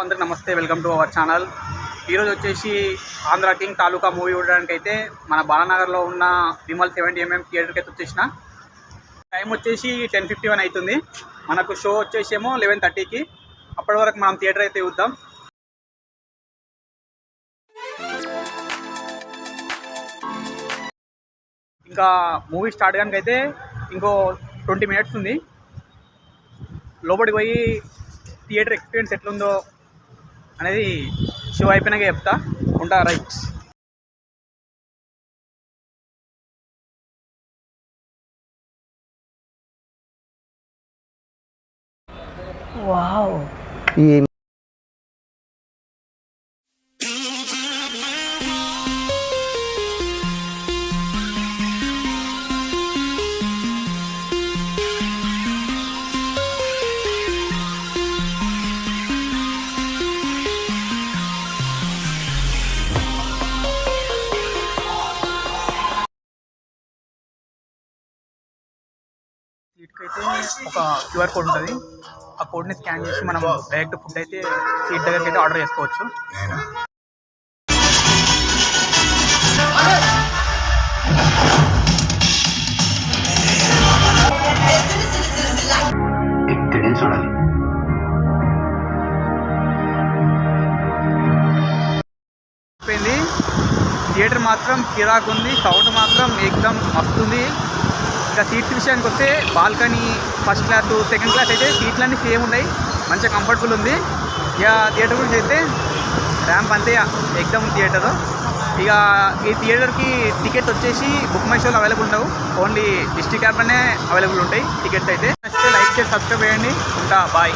అందరికి నమస్తే, welcome to our channel. ఈరోజు వచ్చేసి ఆంధ్ర కింగ్ తాలూకా మూవీ చూడడానికి అయితే మన బాలానగర్లో ఉన్న విమల్ 70mm థియేటర్కి అయితే వచ్చేసిన. టైం వచ్చేసి 10:51 అవుతుంది. మనకు షో వచ్చేసేమో 11:30కి. అప్పటి వరకు మనం థియేటర్ అయితే చూద్దాం. ఇంకా మూవీ స్టార్ట్ కానికి అయితే ఇంకో 20 minutes ఉంది. లోపలికి పోయి థియేటర్ ఎక్స్పీరియన్స్ ఎట్లుందో అనేది షో అయిపోయినాక చెప్తా. ఉంటా, రైట్. వావ్, సీట్కి అయితే ఒక QR కోడ్ ఉంటుంది. ఆ కోడ్ని స్కాన్ చేసి మనం డైరెక్ట్ ఫుడ్ అయితే సీట్ దగ్గరికి అయితే ఆర్డర్ చేసుకోవచ్చు. అయిపోయింది. థియేటర్ మాత్రం కిరాక్ ఉంది, సౌండ్ మాత్రం ఏకదం మస్తుంది. ఇంకా సీట్స్ విషయానికి వస్తే balcony, first class, second class అయితే సీట్లన్నీ సేమ్ ఉన్నాయి, మంచిగా కంఫర్టబుల్ ఉంది. ఇక థియేటర్ గురించి అయితే ర్యాంప్ అంతే ఎగ్దమ్ థియేటర్. ఇక ఈ థియేటర్కి టికెట్స్ వచ్చేసి బుక్ మై షోలో అవైలబుల్ ఉండవు, ఓన్లీ డిస్ట్రిక్ట్ యాప్లోనే అవైలబుల్ ఉంటాయి టికెట్స్ అయితే. లైక్ చేసి సబ్స్క్రైబ్ చేయండి. ఉంటా, బాయ్.